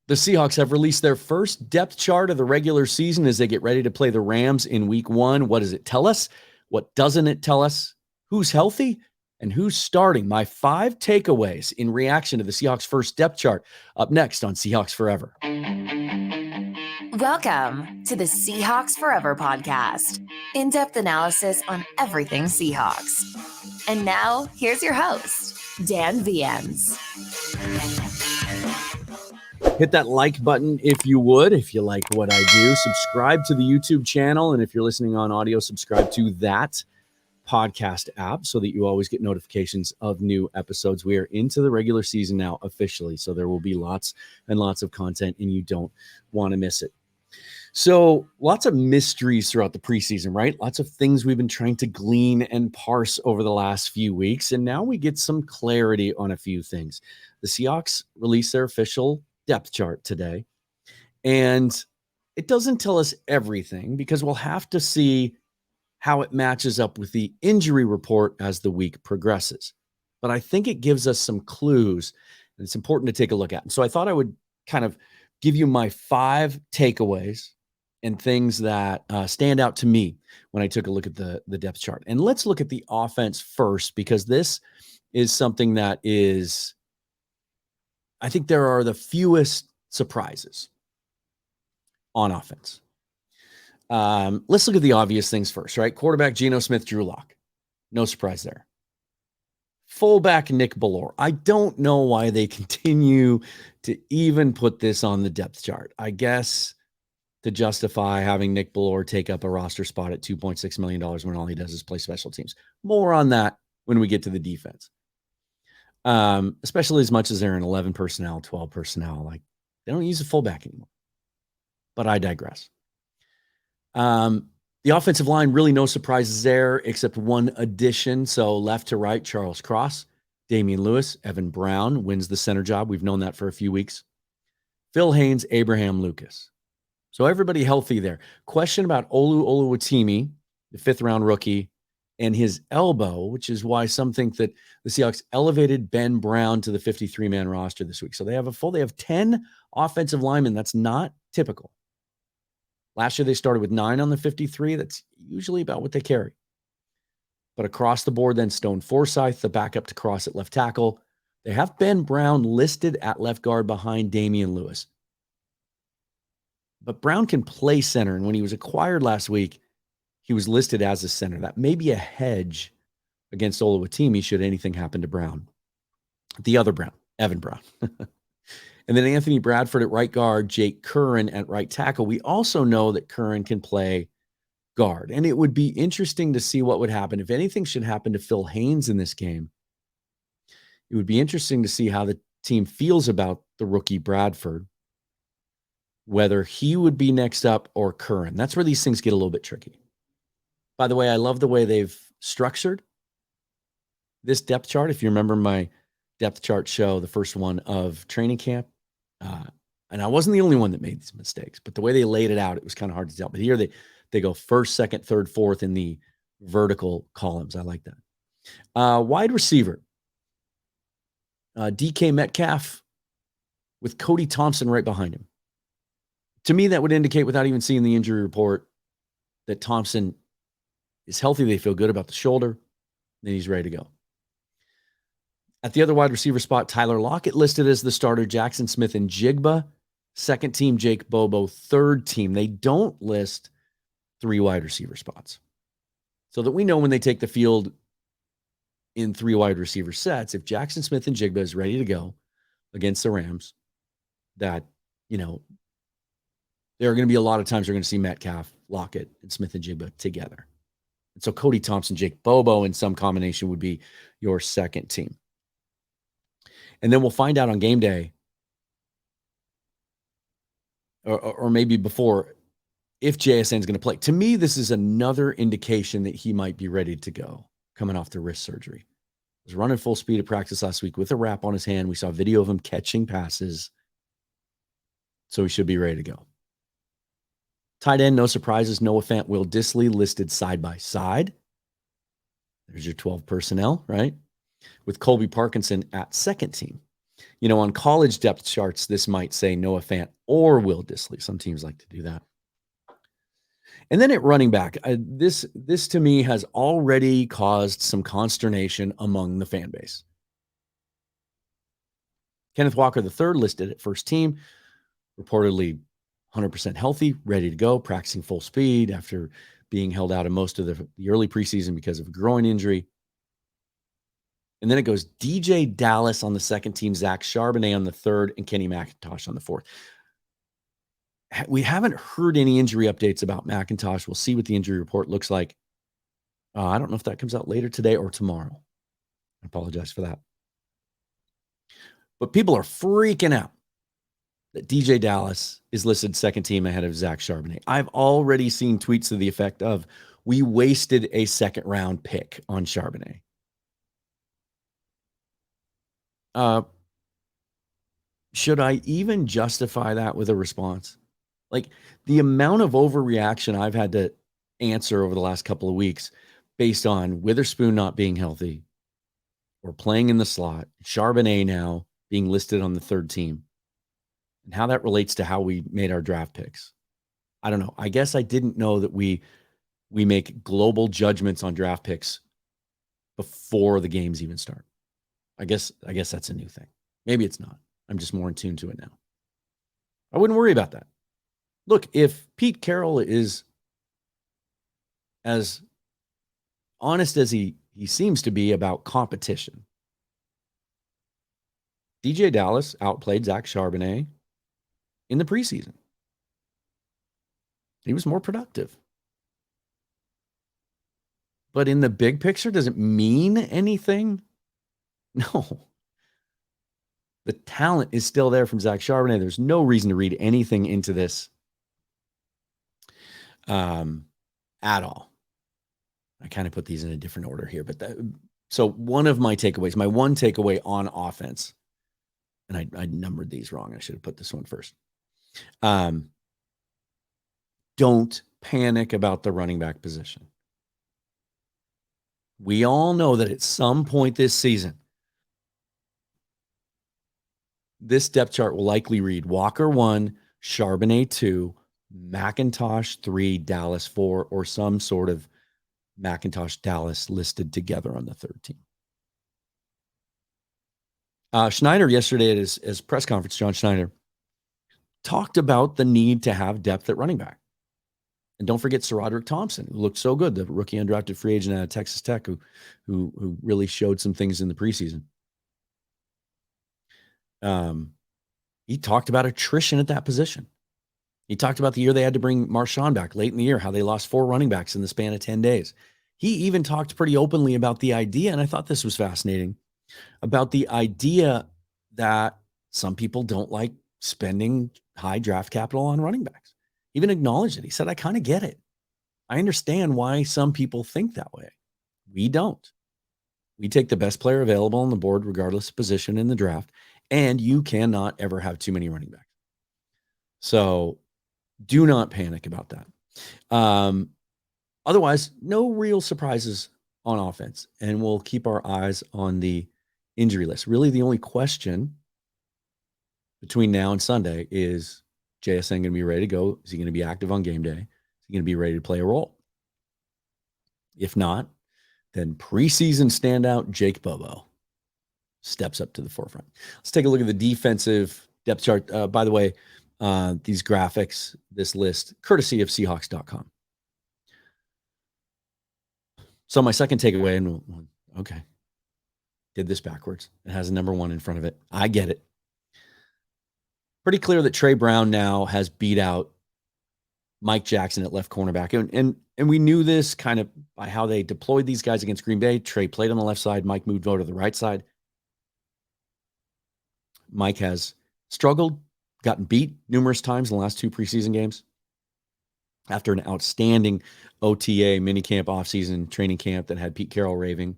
The Seahawks have released their first depth chart of the regular season as they get ready to play the Rams in week 1. What does it tell us? What doesn't it tell us? Who's healthy and who's starting? My 5 takeaways in reaction to the Seahawks' first depth chart up next on Seahawks Forever. Welcome to the Seahawks Forever podcast. In-depth analysis on everything Seahawks. And now, here's your host, Dan Viens. Hit that like button if you would, if you like what I do. Subscribe to the YouTube channel, and if you're listening on audio, subscribe to that podcast app so that you always get notifications of new episodes. We are into the regular season now officially, so there will be lots and lots of content, and you don't want to miss it. So lots of mysteries throughout the preseason, right? Lots of things we've been trying to glean and parse over the last few weeks, and now we get some clarity on a few things. The Seahawks released their official depth chart today, and it doesn't tell us everything because we'll have to see how it matches up with the injury report as the week progresses. But I think it gives us some clues, and it's important to take a look at. And so I thought I would kind of give you my 5 takeaways and things that stand out to me when I took a look at the depth chart. And let's look at the offense first, because this is something that is, I think there are the fewest surprises on offense. Let's look at the obvious things first, right? Quarterback Geno Smith, Drew Lock. No surprise there. Fullback Nick Bellore. I don't know why they continue to even put this on the depth chart. I guess to justify having Nick Bellore take up a roster spot at $2.6 million when all he does is play special teams. More on that when we get to the defense. Especially as much as they're in 11 personnel, 12 personnel. Like, they don't use a fullback anymore. But I digress. The offensive line, really no surprises there, except one addition. So left to right, Charles Cross, Damian Lewis, Evan Brown wins the center job. We've known that for a few weeks. Phil Haynes, Abraham Lucas. So everybody healthy there. Question about Olu Oluwatimi, the 5th-round rookie, and his elbow, which is why some think that the Seahawks elevated Ben Brown to the 53-man roster this week. So they have 10 offensive linemen. That's not typical. Last year, they started with 9 on the 53. That's usually about what they carry. But across the board, then Stone Forsythe, the backup to Cross at left tackle. They have Ben Brown listed at left guard behind Damian Lewis. But Brown can play center, and when he was acquired last week, he was listed as a center. That may be a hedge against Oluwatimi should anything happen to Brown. The other Brown, Evan Brown. And then Anthony Bradford at right guard, Jake Curran at right tackle. We also know that Curran can play guard. And it would be interesting to see what would happen. If anything should happen to Phil Haynes in this game, it would be interesting to see how the team feels about the rookie Bradford, whether he would be next up or Curran. That's where these things get a little bit tricky. By the way, I love the way they've structured this depth chart. If you remember my depth chart show, the first one of training camp, and I wasn't the only one that made these mistakes, but the way they laid it out, it was kind of hard to tell. But here they go first, second, third, fourth in the vertical columns. I like that. Wide receiver, DK Metcalf with Cody Thompson right behind him. To me, that would indicate, without even seeing the injury report, that Thompson is healthy. They feel good about the shoulder. Then he's ready to go. At the other wide receiver spot, Tyler Lockett listed as the starter, Jackson Smith and Jigba. Second team, Jake Bobo. Third team, they don't list 3 wide receiver spots. So that we know when they take the field in 3 wide receiver sets, if Jackson Smith and Jigba is ready to go against the Rams, that, there are going to be a lot of times we're going to see Metcalf, Lockett, and Smith and Jigba together. And so Cody Thompson, Jake Bobo in some combination would be your second team. And then we'll find out on game day, or maybe before, if JSN is going to play. To me, this is another indication that he might be ready to go coming off the wrist surgery. He was running full speed at practice last week with a wrap on his hand. We saw video of him catching passes. So he should be ready to go. Tight end, no surprises. Noah Fant, Will Dissly listed side by side. There's your 12 personnel, right? With Colby Parkinson at second team. On college depth charts, this might say Noah Fant or Will Dissly. Some teams like to do that. And then at running back, this to me has already caused some consternation among the fan base. Kenneth Walker III listed at first team, reportedly 100% healthy, ready to go, practicing full speed after being held out of most of the early preseason because of a groin injury. And then it goes DJ Dallas on the second team, Zach Charbonnet on the third, and Kenny McIntosh on the fourth. We haven't heard any injury updates about McIntosh. We'll see what the injury report looks like. I don't know if that comes out later today or tomorrow. I apologize for that. But people are freaking out that DJ Dallas is listed second team ahead of Zach Charbonnet. I've already seen tweets to the effect of, we wasted a second round pick on Charbonnet. Should I even justify that with a response? Like, the amount of overreaction I've had to answer over the last couple of weeks based on Witherspoon not being healthy or playing in the slot, Charbonnet now being listed on the third team, and how that relates to how we made our draft picks. I don't know. I guess I didn't know that we make global judgments on draft picks before the games even start. I guess that's a new thing. Maybe it's not. I'm just more in tune to it now. I wouldn't worry about that. Look, if Pete Carroll is as honest as he seems to be about competition, DJ Dallas outplayed Zach Charbonnet in the preseason. He was more productive. But in the big picture, does it mean anything? No. The talent is still there from Zach Charbonnet. There's no reason to read anything into this at all. I kind of put these in a different order here, but so one of my takeaways, my one takeaway on offense, and I numbered these wrong. I should have put this one first. Don't panic about the running back position. We all know that at some point this season, this depth chart will likely read Walker 1, Charbonnet 2, McIntosh 3, Dallas 4, or some sort of McIntosh Dallas listed together on the third team. Schneider yesterday at his press conference, John Schneider, talked about the need to have depth at running back. And don't forget SaRodorick Thompson, who looked so good, the rookie undrafted free agent out of Texas Tech, who really showed some things in the preseason. He talked about attrition at that position. He talked about the year they had to bring Marshawn back late in the year, how they lost 4 running backs in the span of 10 days. He even talked pretty openly about the idea, and I thought this was fascinating, about the idea that some people don't like spending high draft capital on running backs. He even acknowledged it. He said, I kind of get it. I understand why some people think that way. We don't. We take the best player available on the board, regardless of position in the draft, and you cannot ever have too many running backs. So do not panic about that. Otherwise, no real surprises on offense, and we'll keep our eyes on the injury list. Really, the only question between now and Sunday is JSN going to be ready to go? Is he going to be active on game day? Is he going to be ready to play a role? If not, then preseason standout Jake Bobo steps up to the forefront. Let's take a look at the defensive depth chart. By the way, these graphics, this list, courtesy of Seahawks.com. So my second takeaway, and okay, did this backwards. It has a number 1 in front of it. I get it. Pretty clear that Trey Brown now has beat out Mike Jackson at left cornerback. And we knew this kind of by how they deployed these guys against Green Bay. Trey played on the left side. Mike moved over to the right side. Mike has struggled, gotten beat numerous times in the last 2 preseason games. After an outstanding OTA, minicamp, offseason training camp that had Pete Carroll raving.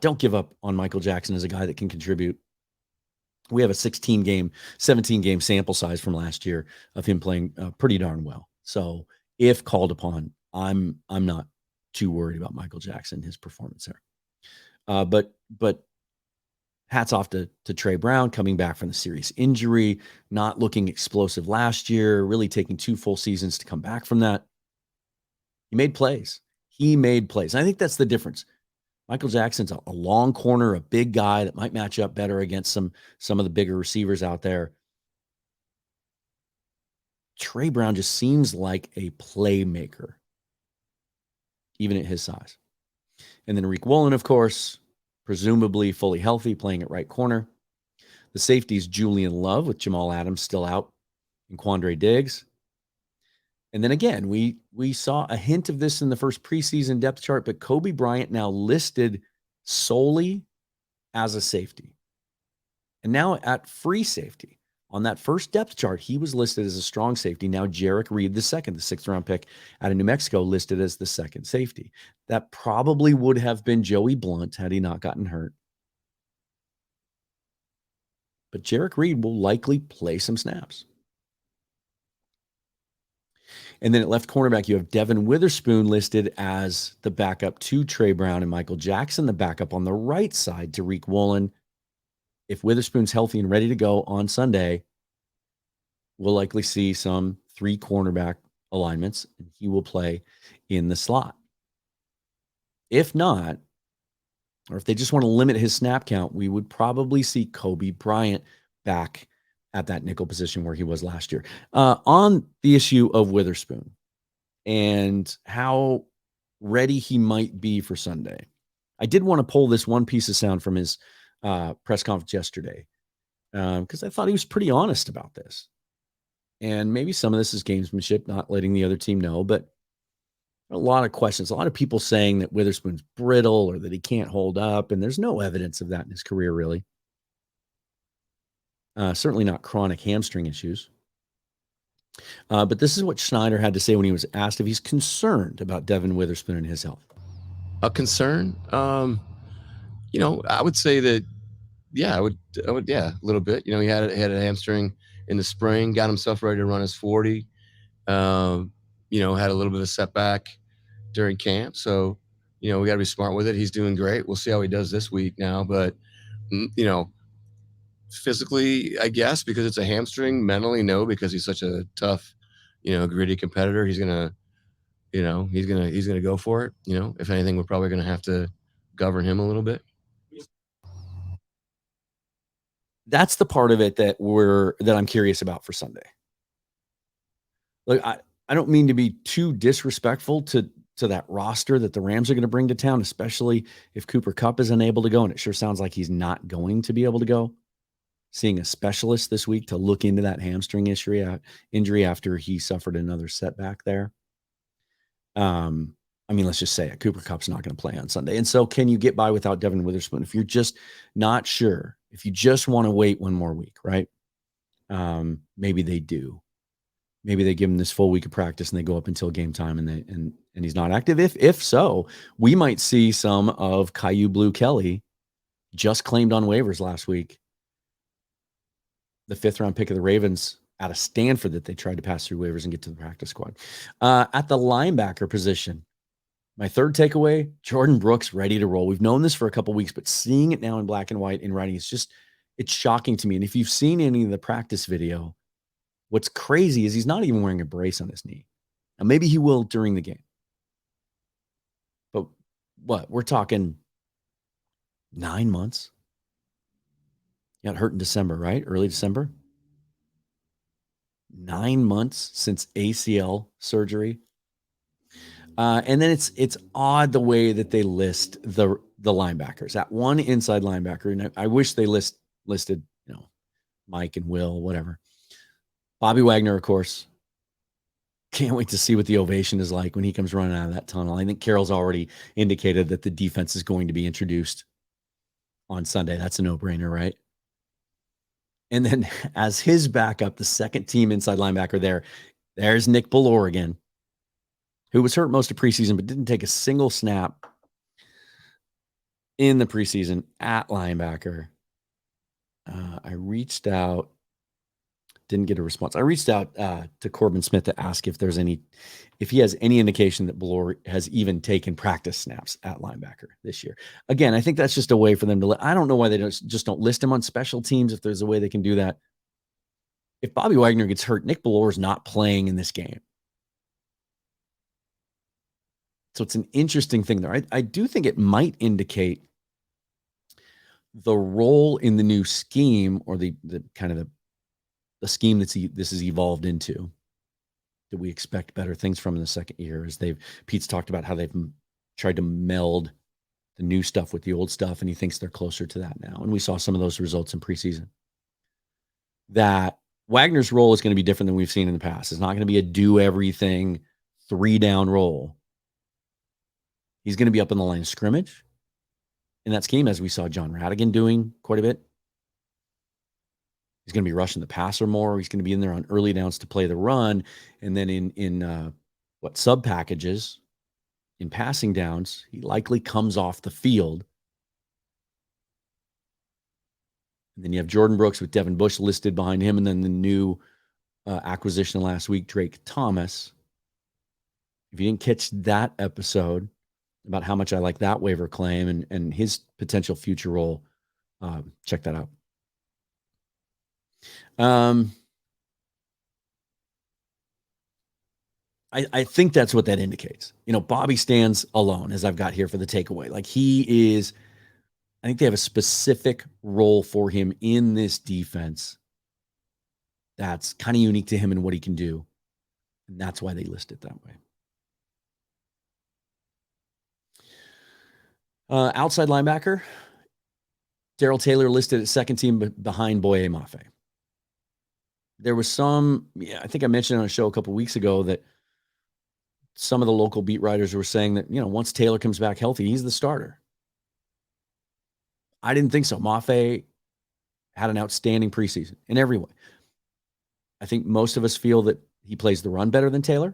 Don't give up on Michael Jackson as a guy that can contribute. We have a 17-game sample size from last year of him playing pretty darn well. So if called upon, I'm not too worried about Michael Jackson, his performance there. But hats off to Trey Brown coming back from the serious injury, not looking explosive last year, really taking 2 full seasons to come back from that. He made plays. And I think that's the difference. Michael Jackson's a long corner, a big guy that might match up better against some of the bigger receivers out there. Trey Brown just seems like a playmaker, even at his size. And then Riq Woolen, of course, presumably fully healthy, playing at right corner. The safeties, Julian Love with Jamal Adams still out, and Quandre Diggs. And then again, we saw a hint of this in the first preseason depth chart, but Kobe Bryant now listed solely as a safety. And now at free safety, on that first depth chart, he was listed as a strong safety. Now Jarek Reed, the 6th-round pick out of New Mexico, listed as the second safety. That probably would have been Joey Blunt had he not gotten hurt. But Jarek Reed will likely play some snaps. And then at left cornerback, you have Devin Witherspoon listed as the backup to Trey Brown and Michael Jackson, the backup on the right side to Riq Woolen. If Witherspoon's healthy and ready to go on Sunday, we'll likely see some 3 cornerback alignments, and he will play in the slot. If not, or if they just want to limit his snap count, we would probably see Kobe Bryant back at that nickel position where he was last year. On the issue of Witherspoon and how ready he might be for Sunday, I did want to pull this one piece of sound from his press conference yesterday because I thought he was pretty honest about this. And maybe some of this is gamesmanship, not letting the other team know, but a lot of questions, a lot of people saying that Witherspoon's brittle or that he can't hold up, and there's no evidence of that in his career, really. Certainly not chronic hamstring issues. But this is what Schneider had to say when he was asked if he's concerned about Devin Witherspoon and his health. A concern? I would say that, I would, a little bit. He had a hamstring in the spring, got himself ready to run his 40. Had a little bit of a setback during camp. So, we got to be smart with it. He's doing great. We'll see how he does this week now. But, physically, I guess, because it's a hamstring. Mentally, no, because he's such a tough, gritty competitor. He's gonna go for it. If anything, we're probably gonna have to govern him a little bit. That's the part of it that I'm curious about for Sunday. Look, I don't mean to be too disrespectful to that roster that the Rams are going to bring to town, especially if Cooper Kupp is unable to go, and it sure sounds like he's not going to be able to go. Seeing a specialist this week to look into that hamstring injury after he suffered another setback there. Let's just say it. Cooper Kupp's not going to play on Sunday. And so can you get by without Devin Witherspoon? If you're just not sure, if you just want to wait one more week, right? Maybe they do. Maybe they give him this full week of practice and they go up until game time and he's not active. If so, we might see some of Caillou Blue Kelly, just claimed on waivers last week. The 5th-round pick of the Ravens out of Stanford that they tried to pass through waivers and get to the practice squad. At the linebacker position, my third takeaway, Jordan Brooks ready to roll. We've known this for a couple weeks, but seeing it now in black and white in writing, it's shocking to me. And if you've seen any of the practice video, what's crazy is he's not even wearing a brace on his knee. Now, maybe he will during the game. But what? We're talking 9 months. He got hurt in December, right? Early December. 9 months since ACL surgery. And then it's odd the way that they list the linebackers. That one inside linebacker, and I wish they listed, Mike and Will, whatever. Bobby Wagner, of course. Can't wait to see what the ovation is like when he comes running out of that tunnel. I think Carroll's already indicated that the defense is going to be introduced on Sunday. That's a no-brainer, right? And then as his backup, the second team inside linebacker there's Nick Bellore again, who was hurt most of preseason but didn't take a single snap in the preseason at linebacker. I reached out didn't get a response. I reached out to Corbin Smith to ask if he has any indication that Ballore has even taken practice snaps at linebacker this year. Again, I think that's just a way for them to. I don't know why they just don't list him on special teams if there's a way they can do that. If Bobby Wagner gets hurt, Nick Ballore is not playing in this game. So it's an interesting thing there. I do think it might indicate the role in the new scheme, or the kind of the scheme this has evolved into, that we expect better things from in the second year. As Pete's talked about how they've tried to meld the new stuff with the old stuff, and he thinks they're closer to that now. And we saw some of those results in preseason. That Wagner's role is going to be different than we've seen in the past. It's not going to be a do everything 3-down role. He's going to be up in the line of scrimmage in that scheme, as we saw John Radigan doing quite a bit. He's going to be rushing the passer more. He's going to be in there on early downs to play the run. And then in sub packages, in passing downs, he likely comes off the field. And then you have Jordan Brooks with Devin Bush listed behind him. And then the new acquisition last week, Drake Thomas. If you didn't catch that episode about how much I like that waiver claim and his potential future role, check that out. I think that's what that indicates. Bobby stands alone, as I've got here for the takeaway. Like, I think they have a specific role for him in this defense that's kind of unique to him and what he can do. And that's why they list it that way. Outside linebacker, Darrell Taylor listed at second team behind Boye Mafe. There was I think I mentioned on a show a couple of weeks ago that some of the local beat writers were saying that, once Taylor comes back healthy, he's the starter. I didn't think so. Mafe had an outstanding preseason in every way. I think most of us feel that he plays the run better than Taylor,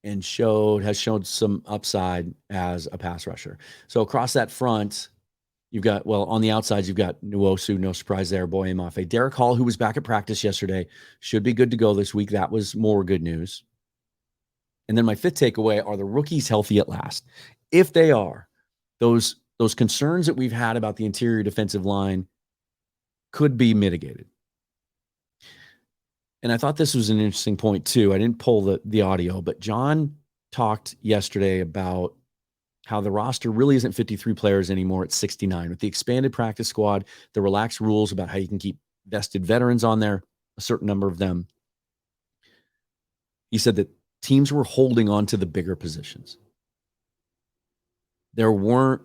and has shown some upside as a pass rusher. So across that front, you've got, on the outside, you've got Nwosu, no surprise there, Boye Mafe. Derek Hall, who was back at practice yesterday, should be good to go this week. That was more good news. And then my fifth takeaway are the rookies healthy at last. If they are, those concerns that we've had about the interior defensive line could be mitigated. And I thought this was an interesting point too. I didn't pull the audio, but John talked yesterday about how the roster really isn't 53 players anymore. It's 69. With the expanded practice squad, the relaxed rules about how you can keep vested veterans on there, a certain number of them. He said that teams were holding on to the bigger positions. There weren't,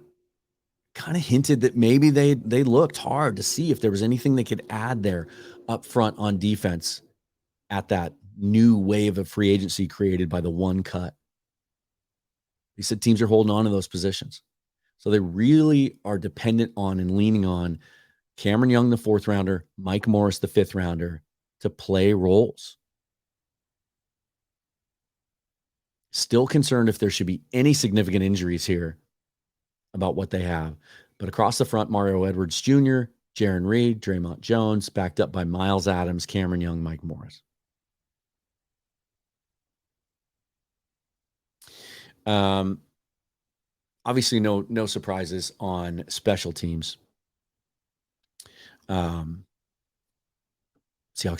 kind of hinted that maybe they looked hard to see if there was anything they could add there up front on defense at that new wave of free agency created by the one cut. He said teams are holding on to those positions. So they really are dependent on and leaning on Cameron Young, the 4th rounder, Mike Morris, the 5th rounder, to play roles. Still concerned if there should be any significant injuries here about what they have. But across the front, Mario Edwards Jr., Jaron Reed, Draymond Jones, backed up by Miles Adams, Cameron Young, Mike Morris. Obviously, no surprises on special teams. Seahawks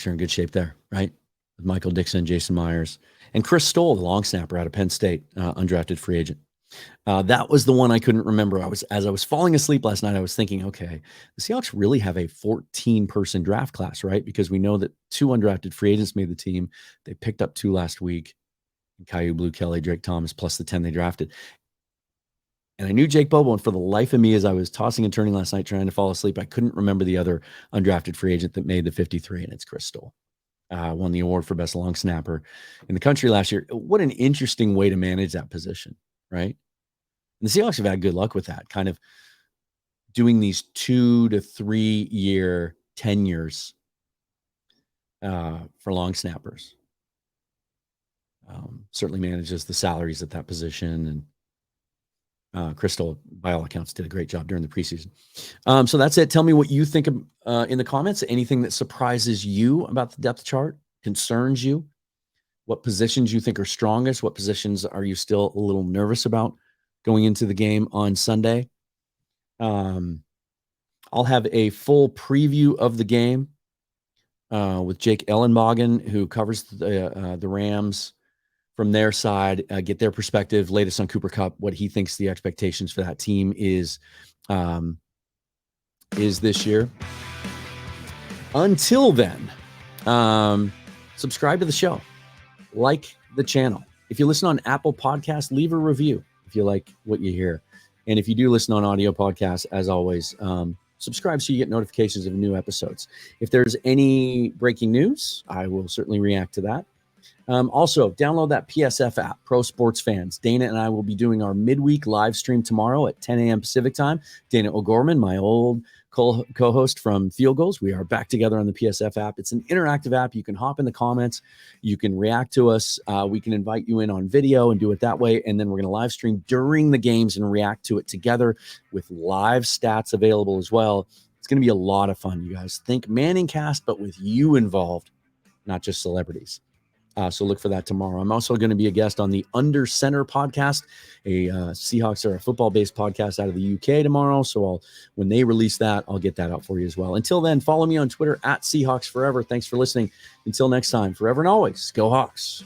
are in good shape there, right? With Michael Dixon, Jason Myers, and Chris Stoll, the long snapper out of Penn State, undrafted free agent. That was the one I couldn't remember. As I was falling asleep last night, I was thinking, okay, the Seahawks really have a 14-person draft class, right? Because we know that 2 undrafted free agents made the team. They picked up 2 last week. Caillou, Blue Kelly, Drake Thomas, plus the 10 they drafted. And I knew Jake Bobo, and for the life of me, as I was tossing and turning last night trying to fall asleep, I couldn't remember the other undrafted free agent that made the 53, and it's Chris Stoll. Won the award for best long snapper in the country last year. What an interesting way to manage that position, right? And the Seahawks have had good luck with that, kind of doing these 2 to 3 year tenures for long snappers. Certainly manages the salaries at that position. And Crystal, by all accounts, did a great job during the preseason. So that's it. Tell me what you think in the comments. Anything that surprises you about the depth chart, concerns you, what positions you think are strongest, what positions are you still a little nervous about going into the game on Sunday. I'll have a full preview of the game with Jake Ellenbogen, who covers the Rams from their side, get their perspective, latest on Cooper Kupp, what he thinks the expectations for that team is this year. Until then, subscribe to the show, like the channel. If you listen on Apple Podcasts, leave a review if you like what you hear. And if you do listen on audio podcasts, as always, subscribe so you get notifications of new episodes. If there's any breaking news, I will certainly react to that. Also, download that PSF app, Pro Sports Fans. Dana and I will be doing our midweek live stream tomorrow at 10 a.m. Pacific time. Dana O'Gorman, my old co-host from Field Goals, we are back together on the PSF app. It's an interactive app. You can hop in the comments. You can react to us. We can invite you in on video and do it that way. And then we're going to live stream during the games and react to it together with live stats available as well. It's going to be a lot of fun, you guys. Think Manning Cast, but with you involved, not just celebrities. So look for that tomorrow. I'm also going to be a guest on the Under Center podcast, a Seahawks or a football-based podcast out of the UK tomorrow. So when they release that, I'll get that out for you as well. Until then, follow me on Twitter at Seahawks Forever. Thanks for listening. Until next time, forever and always, go Hawks.